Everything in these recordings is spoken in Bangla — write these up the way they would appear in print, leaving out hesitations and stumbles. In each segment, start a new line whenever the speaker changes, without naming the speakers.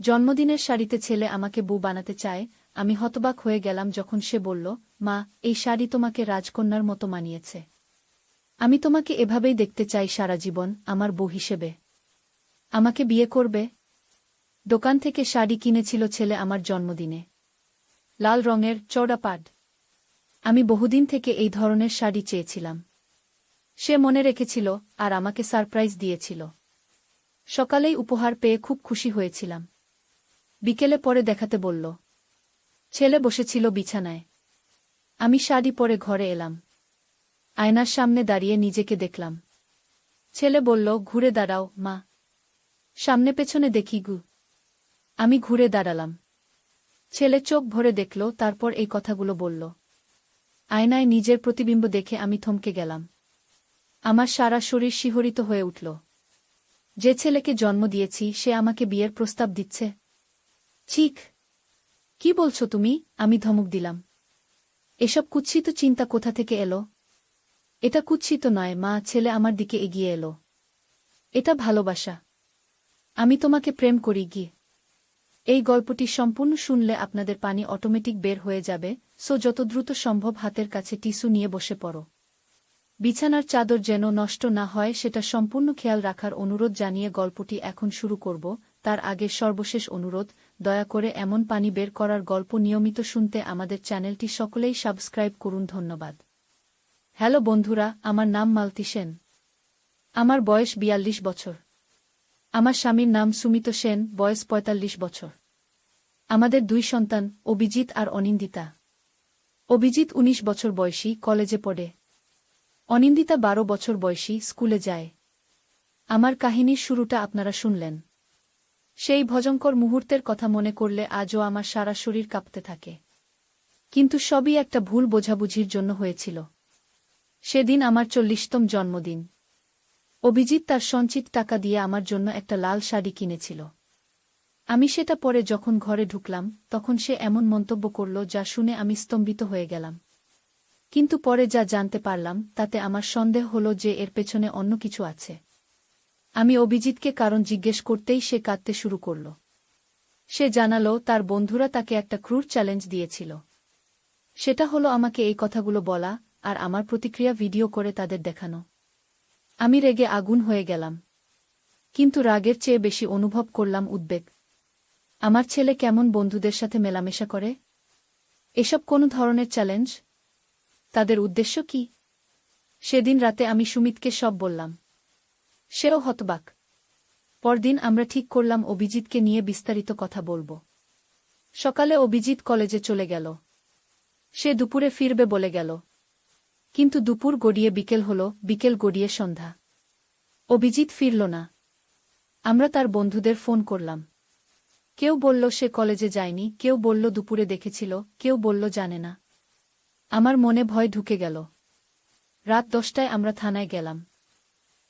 জন্মদিনের শাড়িতে ছেলে আমাকে বউ বানাতে চায়। আমি হতবাক হয়ে গেলাম যখন সে বলল, মা, এই শাড়ি তোমাকে রাজকন্যার মতো মানিয়েছে। আমি তোমাকে এভাবেই দেখতে চাই সারা জীবন, আমার বউ হিসেবে। আমাকে বিয়ে করবে? দোকান থেকে শাড়ি কিনেছিল ছেলে আমার জন্মদিনে। লাল রঙের চওড়া পাড়। আমি বহুদিন থেকে এই ধরনের শাড়ি চেয়েছিলাম। সে মনে রেখেছিল আর আমাকে সারপ্রাইজ দিয়েছিল। সকালেই উপহার পেয়ে খুব খুশি হয়েছিলাম। বিকেলে পরে দেখাতে বলল। ছেলে বসেছিল বিছানায়। আমি শাড়ি পরে ঘরে এলাম। আয়নার সামনে দাঁড়িয়ে নিজেকে দেখলাম। ছেলে বলল, ঘুরে দাঁড়াও মা। সামনে পেছনে দেখি গু। আমি ঘুরে দাঁড়ালাম। ছেলে চোখ ভরে দেখল, তারপর এই কথাগুলো বলল। আয়নায় নিজের প্রতিবিম্ব দেখে আমি থমকে গেলাম। আমার সারা শরীর শিহরিত হয়ে উঠল। যে ছেলেকে জন্ম দিয়েছি সে আমাকে বিয়ের প্রস্তাব দিচ্ছে। ঠিক। কি বলছো তুমি? আমি ধমক দিলাম। এসব কুৎসিত চিন্তা কোথা থেকে এলো? এটা কুৎসিত নয় মা, ছেলে আমার দিকে এগিয়ে এলো। এটা ভালোবাসা। আমি তোমাকে প্রেম করি গি। এই গল্পটি সম্পূর্ণ শুনলে আপনাদের পানি অটোমেটিক বের হয়ে যাবে, সো যত দ্রুত সম্ভব হাতের কাছে টিস্যু নিয়ে বসে পড়ো। বিছানার চাদর যেন নষ্ট না হয় সেটা সম্পূর্ণ খেয়াল রাখার অনুরোধ জানিয়ে গল্পটি এখন শুরু করব। তার আগে সর্বশেষ অনুরোধ, দয়া করে এমন পানি বের করার গল্প নিয়মিত শুনতে আমাদের চ্যানেলটি সকলেই সাবস্ক্রাইব করুন। ধন্যবাদ। হ্যালো বন্ধুরা, আমার নাম মালতী সেন। আমার বয়স ৪২ বছর। আমার স্বামীর নাম সুমিত সেন, বয়স ৪৫ বছর। আমাদের ২ সন্তান, অভিজিৎ আর অনিন্দিতা। অভিজিৎ ১৯ বছর বয়সী, কলেজে পড়ে। অনিন্দিতা ১২ বছর বয়সী, স্কুলে যায়। আমার কাহিনীর শুরুটা আপনারা শুনলেন। সেই ভয়ঙ্কর মুহূর্তের কথা মনে করলে আজও আমার সারা শরীর কাঁপতে থাকে। কিন্তু সবই একটা ভুল বোঝাবুঝির জন্য হয়েছিল। সেদিন আমার ৪০তম জন্মদিন। অভিজিৎ তার সঞ্চিত টাকা দিয়ে আমার জন্য একটা লাল শাড়ি কিনেছিল। আমি সেটা পরে যখন ঘরে ঢুকলাম তখন সে এমন মন্তব্য করল যা শুনে আমি স্তম্ভিত হয়ে গেলাম। কিন্তু পরে যা জানতে পারলাম তাতে আমার সন্দেহ হল যে এর পেছনে অন্য কিছু আছে। আমি অভিজিৎকে কারণ জিজ্ঞেস করতেই সে কাঁদতে শুরু করল। সে জানালো তার বন্ধুরা তাকে একটা ক্রুর চ্যালেঞ্জ দিয়েছিল। সেটা হলো আমাকে এই কথাগুলো বলা আর আমার প্রতিক্রিয়া ভিডিও করে তাদের দেখানো। আমি রেগে আগুন হয়ে গেলাম। কিন্তু রাগের চেয়ে বেশি অনুভব করলাম উদ্বেগ। আমার ছেলে কেমন বন্ধুদের সাথে মেলামেশা করে? এসব কোন ধরনের চ্যালেঞ্জ? তাদের উদ্দেশ্য কি? সেদিন রাতে আমি সুমিতকে সব বললাম। সেও হতবাক। পরদিন আমরা ঠিক করলাম অভিজিৎকে নিয়ে বিস্তারিত কথা বলবো। সকালে অভিজিৎ কলেজে চলে গেল। সে দুপুরে ফিরবে বলে গেল। কিন্তু দুপুর গড়িয়ে বিকেল হল, বিকেল গড়িয়ে সন্ধ্যা। অভিজিৎ ফিরল না। আমরা তার বন্ধুদের ফোন করলাম। কেউ বলল সে কলেজে যায়নি, কেউ বলল দুপুরে দেখেছিল, কেউ বলল জানে না। আমার মনে ভয় ঢুকে গেল। রাত ১০টায় আমরা থানায় গেলাম।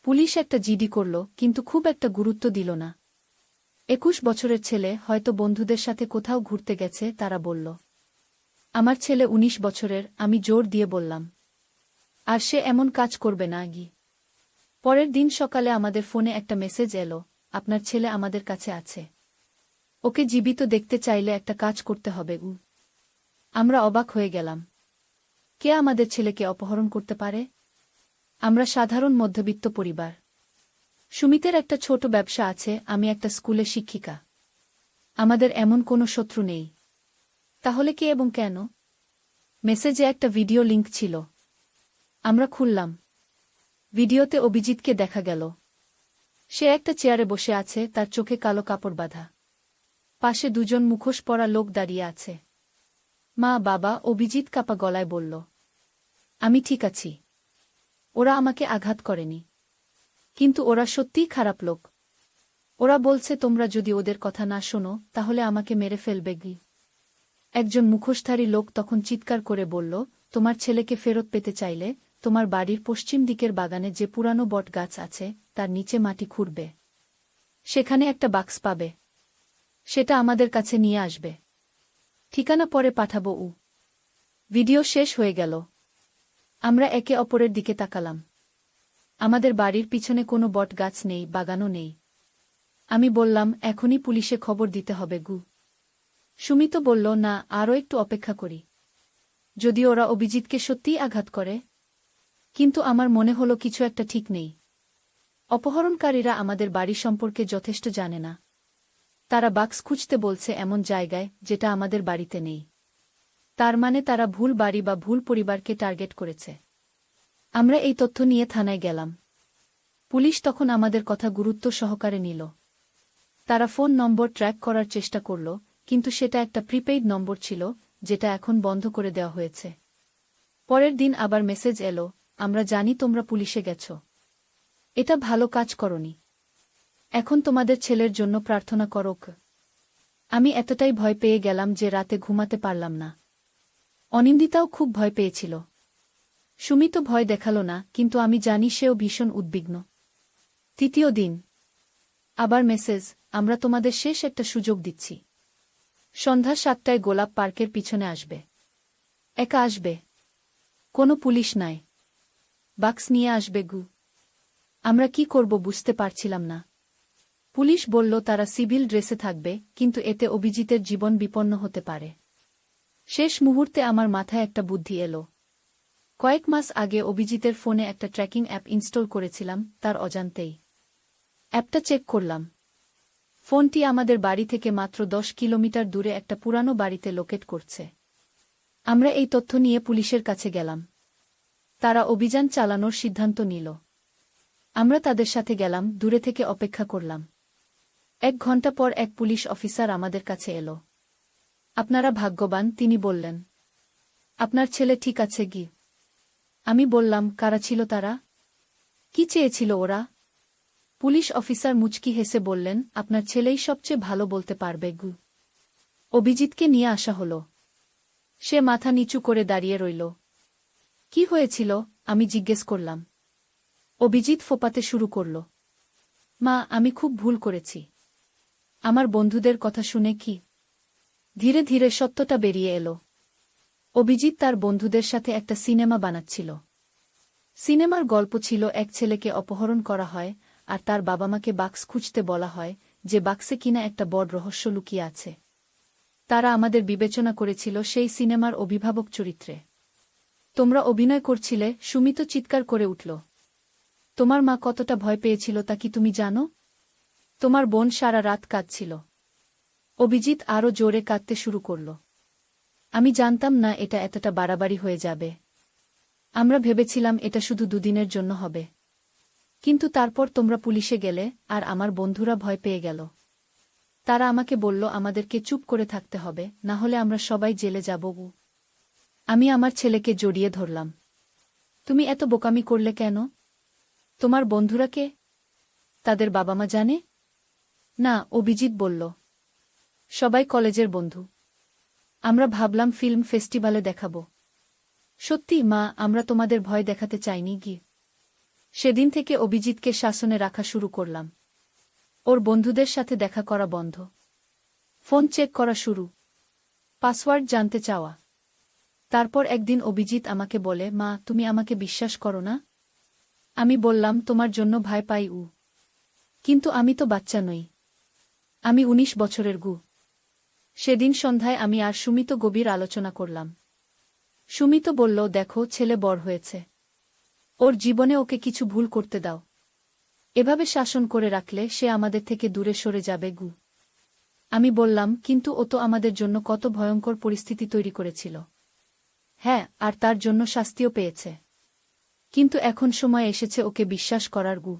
পুলিশ একটা জিডি করল, কিন্তু খুব একটা গুরুত্ব দিল না। ২১ বছরের ছেলে, হয়তো বন্ধুদের সাথে কোথাও ঘুরতে গেছে, তারা বলল। আমার ছেলে ১৯ বছরের, আমি জোর দিয়ে বললাম। আর সে এমন কাজ করবে না গি। পরের দিন সকালে আমাদের ফোনে একটা মেসেজ এলো, আপনার ছেলে আমাদের কাছে আছে। ওকে জীবিত দেখতে চাইলে একটা কাজ করতে হবে। আমরা অবাক হয়ে গেলাম। কে আমাদের ছেলেকে অপহরণ করতে পারে? আমরা সাধারণ মধ্যবিত্ত পরিবার। সুমিতের একটা ছোট ব্যবসা আছে, আমি একটা স্কুলে শিক্ষিকা। আমাদের এমন কোনো শত্রু নেই। তাহলে কে এবং কেন? মেসেজে একটা ভিডিও লিংক ছিল। আমরা খুললাম। ভিডিওতে অভিজিৎকে দেখা গেল। সে একটা চেয়ারে বসে আছে, তার চোখে কালো কাপড় বাঁধা। পাশে দুজন মুখোশ পরা লোক দাঁড়িয়ে আছে। মা, বাবা, অভিজিৎ কাপা গলায় বলল। আমি ঠিক আছি। ওরা আমাকে আঘাত করেনি। কিন্তু ওরা সত্যিই খারাপ লোক। ওরা বলছে তোমরা যদি ওদের কথা না শোনো তাহলে আমাকে মেরে ফেলবে গি। একজন মুখোশধারী লোক তখন চিৎকার করে বলল, তোমার ছেলেকে ফেরত পেতে চাইলে তোমার বাড়ির পশ্চিম দিকের বাগানে যে পুরানো বট গাছ আছে তার নিচে মাটি খুঁড়বে। সেখানে একটা বাক্স পাবে। সেটা আমাদের কাছে নিয়ে আসবে। ঠিকানা পরে পাঠাবো। ভিডিও শেষ হয়ে গেল। আমরা একে অপরের দিকে তাকালাম। আমাদের বাড়ির পিছনে কোনো বট গাছ নেই, বাগানও নেই। আমি বললাম, এখনই পুলিশে খবর দিতে হবে গু। সুমিত বলল, না, আরও একটু অপেক্ষা করি। যদি ওরা অভিজিৎকে সত্যিই আঘাত করে। কিন্তু আমার মনে হলো কিছু একটা ঠিক নেই। অপহরণকারীরা আমাদের বাড়ি সম্পর্কে যথেষ্ট জানে না। তারা বাক্স খুঁজতে বলছে এমন জায়গায় যেটা আমাদের বাড়িতে নেই। তার মানে তারা ভুল বাড়ি বা ভুল পরিবারকে টার্গেট করেছে। আমরা এই তথ্য নিয়ে থানায় গেলাম। পুলিশ তখন আমাদের কথা গুরুত্ব সহকারে নিল। তারা ফোন নম্বর ট্র্যাক করার চেষ্টা করল, কিন্তু সেটা একটা প্রিপেইড নম্বর ছিল, যেটা এখন বন্ধ করে দেওয়া হয়েছে। পরের দিন আবার মেসেজ এলো, আমরা জানি তোমরা পুলিশে গেছ। এটা ভালো কাজ করনি। এখন তোমাদের ছেলের জন্য প্রার্থনা করোক। আমি এতটাই ভয় পেয়ে গেলাম যে রাতে ঘুমাতে পারলাম না। অনিন্দিতাও খুব ভয় পেয়েছিল। সুমিত ভয় দেখালো না, কিন্তু আমি জানি সেও ভীষণ উদ্বিগ্ন। তৃতীয় দিন আবার মেসেজ, আমরা তোমাদের শেষ একটা সুযোগ দিচ্ছি। সন্ধ্যা 7টায় গোলাপ পার্কের পিছনে আসবে। একা আসবে। কোনো পুলিশ নাই। বাক্স নিয়ে আসবে গু। আমরা কি করব বুঝতে পারছিলাম না। পুলিশ বলল তারা সিভিল ড্রেসে থাকবে, কিন্তু এতে অভিজিতের জীবন বিপন্ন হতে পারে। শেষ মুহূর্তে আমার মাথায় একটা বুদ্ধি এলো। কয়েক মাস আগে অভিজিতের ফোনে একটা ট্র্যাকিং অ্যাপ ইনস্টল করেছিলাম, তার অজান্তেই। অ্যাপটা চেক করলাম। ফোনটি আমাদের বাড়ি থেকে মাত্র 10 কিলোমিটার দূরে একটা পুরানো বাড়িতে লোকেট করছে। আমরা এই তথ্য নিয়ে পুলিশের কাছে গেলাম। তারা অভিযান চালানোর সিদ্ধান্ত নিল। আমরা তাদের সাথে গেলাম, দূরে থেকে অপেক্ষা করলাম। 1 ঘন্টা পর এক পুলিশ অফিসার আমাদের কাছে এলো। আপনারা ভাগ্যবান, তিনি বললেন। আপনার ছেলে ঠিক আছে কি? আমি বললাম, কারা ছিল তারা? কি চেয়েছিল ওরা? পুলিশ অফিসার মুচকি হেসে বললেন, আপনার ছেলেই সবচেয়ে ভালো বলতে পারবে গু। অভিজিৎকে নিয়ে আসা হলো। সে মাথা নিচু করে দাঁড়িয়ে রইল। কি হয়েছিল? আমি জিজ্ঞেস করলাম। অভিজিৎ ফোঁপাতে শুরু করল। মা, আমি খুব ভুল করেছি। আমার বন্ধুদের কথা শুনে কি? ধীরে ধীরে সত্যটা বেরিয়ে এলো। অভিজিৎ তার বন্ধুদের সাথে একটা সিনেমা বানাচ্ছিল। সিনেমার গল্প ছিল, এক ছেলেকে অপহরণ করা হয়, আর তার বাবা মাকে বাক্স খুঁজতে বলা হয়, যে বাক্সে কিনা একটা বড় রহস্য লুকিয়ে আছে। তারা আমাদের বিবেচনা করেছিল সেই সিনেমার অভিভাবক চরিত্রে। তোমরা অভিনয় করছিলে, সুমিত চিৎকার করে উঠল। তোমার মা কতটা ভয় পেয়েছিল তা কি তুমি জানো? তোমার বোন সারা রাত কাঁদছিল। অভিজিৎ আরও জোরে কাঁদতে শুরু করল। আমি জানতাম না এটা এতটা বাড়াবাড়ি হয়ে যাবে। আমরা ভেবেছিলাম এটা শুধু দুদিনের জন্য হবে। কিন্তু তারপর তোমরা পুলিশে গেলে, আর আমার বন্ধুরা ভয় পেয়ে গেল। তারা আমাকে বলল আমাদেরকে চুপ করে থাকতে হবে, না হলে আমরা সবাই জেলে যাব। আমি আমার ছেলেকে জড়িয়ে ধরলাম। তুমি এত বোকামি করলে কেন? তোমার বন্ধুরা কে? তাদের বাবা মা জানে? না, অভিজিৎ বলল। সবাই কলেজের বন্ধু। আমরা ভাবলাম ফিল্ম ফেস্টিভ্যালে দেখাব। সত্যি মা, আমরা তোমাদের ভয় দেখাতে চাইনি কি। সেদিন থেকে অভিজিৎকে শাসনে রাখা শুরু করলাম। ওর বন্ধুদের সাথে দেখা করা বন্ধ। ফোন চেক করা শুরু। পাসওয়ার্ড জানতে চাওয়া। তারপর একদিন অভিজিৎ আমাকে বলে, মা, তুমি আমাকে বিশ্বাস করো না? আমি বললাম, তোমার জন্য ভয় পাই। কিন্তু আমি তো বাচ্চা নই। আমি 19 বছরের গু। সেদিন সন্ধ্যায় আমি আর সুমিত গভীর আলোচনা করলাম। সুমিত বলল, দেখো, ছেলে বড় হয়েছে। ওর জীবনে ওকে কিছু ভুল করতে দাও। এভাবে শাসন করে রাখলে সে আমাদের থেকে দূরে সরে যাবে গু। আমি বললাম, কিন্তু ও তো আমাদের জন্য কত ভয়ঙ্কর পরিস্থিতি তৈরি করেছিল। হ্যাঁ, আর তার জন্য শাস্তিও পেয়েছে। কিন্তু এখন সময় এসেছে ওকে বিশ্বাস করার গু।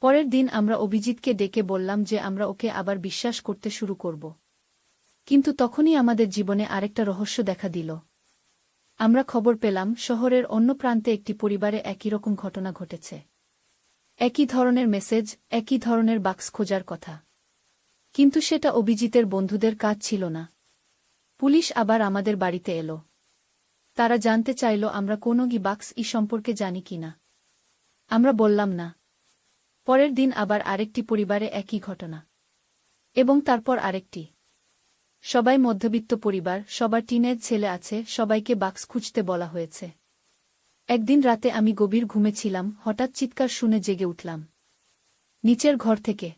পরের দিন আমরা অভিজিৎকে ডেকে বললাম যে আমরা ওকে আবার বিশ্বাস করতে শুরু করব। কিন্তু তখনই আমাদের জীবনে আরেকটা রহস্য দেখা দিল। আমরা খবর পেলাম শহরের অন্য প্রান্তে একটি পরিবারে একই রকম ঘটনা ঘটেছে। একই ধরনের মেসেজ, একই ধরনের বাক্স খোঁজার কথা। কিন্তু সেটা অভিজিতের বন্ধুদের কাজ ছিল না। পুলিশ আবার আমাদের বাড়িতে এলো। তারা জানতে চাইল আমরা কোনো বাক্স সম্পর্কে জানি কিনা। আমরা বললাম না। পরের দিন আবার আরেকটি পরিবারে একই ঘটনা। এবং তারপর আরেকটি। সবাই মধ্যবিত্ত পরিবার, সবার টিনের ছেলে আছে, সবাইকে বাক্স খুঁজতে বলা হয়েছে। একদিন রাতে আমি গভীর ঘুমে ছিলাম, হঠাৎ চিৎকার শুনে জেগে উঠলাম। নিচের ঘর থেকে।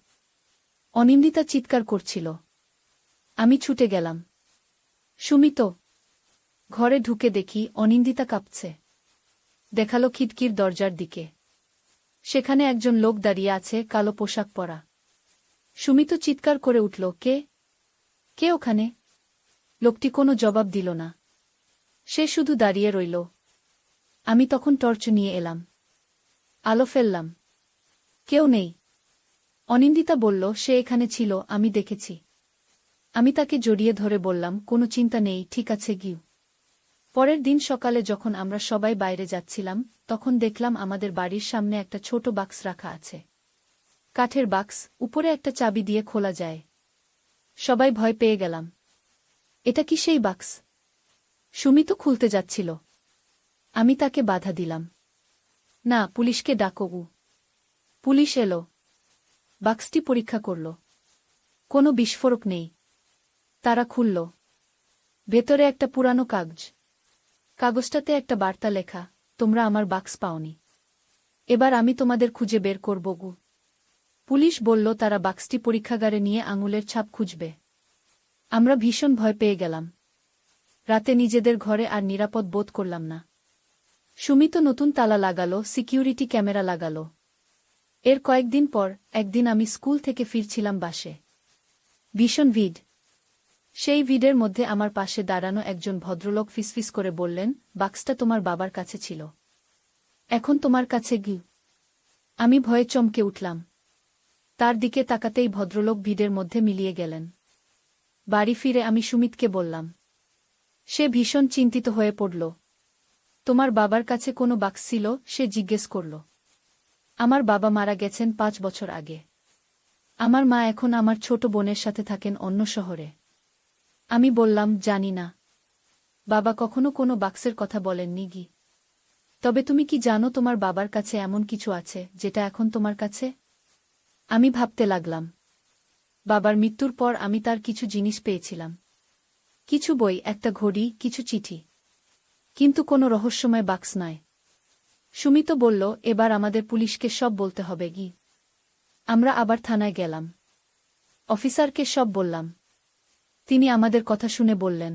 অনিন্দিতা চিৎকার করছিল। আমি ছুটে গেলাম। সুমিত। ঘরে ঢুকে দেখি অনিন্দিতা কাঁপছে। দেখালো খিড়কির দরজার দিকে। সেখানে একজন লোক দাঁড়িয়ে আছে, কালো পোশাক পরা। সুমিত চিৎকার করে উঠল, কে? কে ওখানে? লোকটি কোনো জবাব দিল না। সে শুধু দাঁড়িয়ে রইল। আমি তখন টর্চ নিয়ে এলাম। আলো ফেললাম। কেউ নেই। অনিন্দিতা বলল, সে এখানে ছিল, আমি দেখেছি। আমি তাকে জড়িয়ে ধরে বললাম, কোনো চিন্তা নেই, ঠিক আছে গিউ। পরের দিন সকালে যখন আমরা সবাই বাইরে যাচ্ছিলাম, তখন দেখলাম আমাদের বাড়ির সামনে একটা ছোট বাক্স রাখা আছে। কাঠের বাক্স, উপরে একটা চাবি দিয়ে খোলা যায়। সবাই ভয় পেয়ে গেলাম। এটা কি সেই বাক্স? সুমিত খুলতে যাচ্ছিল। আমি তাকে বাধা দিলাম। না, পুলিশকে ডাকো। পুলিশ এলো। বাক্সটি পরীক্ষা করল। কোনো বিস্ফোরক নেই। তারা খুলল। ভেতরে একটা পুরানো কাগজ। কাগজটাতে একটা বার্তা লেখা, তোমরা আমার বাক্স পাওনি। এবার আমি তোমাদের খুঁজে বের করব। পুলিশ বলল তারা বাক্সটি পরীক্ষাগারে নিয়ে আঙুলের ছাপ খুঁজবে। আমরা ভীষণ ভয় পেয়ে গেলাম। রাতে নিজেদের ঘরে আর নিরাপদ বোধ করলাম না। সুমিত নতুন তালা লাগালো, সিকিউরিটি ক্যামেরা লাগালো। এর কয়েকদিন পর একদিন আমি স্কুল থেকে ফিরছিলাম বাসে। ভীষণ ভিড়। সেই ভিড়ের মধ্যে আমার পাশে দাঁড়ানো একজন ভদ্রলোক ফিসফিস করে বললেন, বাক্সটা তোমার বাবার কাছে ছিল, এখন তোমার কাছে গিয়ে। আমি ভয়ে চমকে উঠলাম। তার দিকে তাকাতেই ভদ্রলোক ভিড়ের মধ্যে মিলিয়ে গেলেন। বাড়ি ফিরে আমি সুমিতকে বললাম। সে ভীষণ চিন্তিত হয়ে পড়ল। তোমার বাবার কাছে কোনো বাক্স ছিল? সে জিজ্ঞেস করল। আমার বাবা মারা গেছেন 5 বছর আগে। আমার মা এখন আমার ছোট বোনের সাথে থাকেন অন্য শহরে। আমি বললাম, জানি না। বাবা কখনো কোনো বাক্সের কথা বলেননি গি। তবে তুমি কি জানো তোমার বাবার কাছে এমন কিছু আছে যেটা এখন তোমার কাছে? আমি ভাবতে লাগলাম। বাবার মৃত্যুর পর আমি তার কিছু জিনিস পেয়েছিলাম। কিছু বই, একটা ঘড়ি, কিছু চিঠি। কিন্তু কোনো রহস্যময় বাক্স নয়। সুমিত বলল, এবার আমাদের পুলিশকে সব বলতে হবে গি। আমরা আবার থানায় গেলাম। অফিসারকে সব বললাম। তিনি আমাদের কথা শুনে বললেন,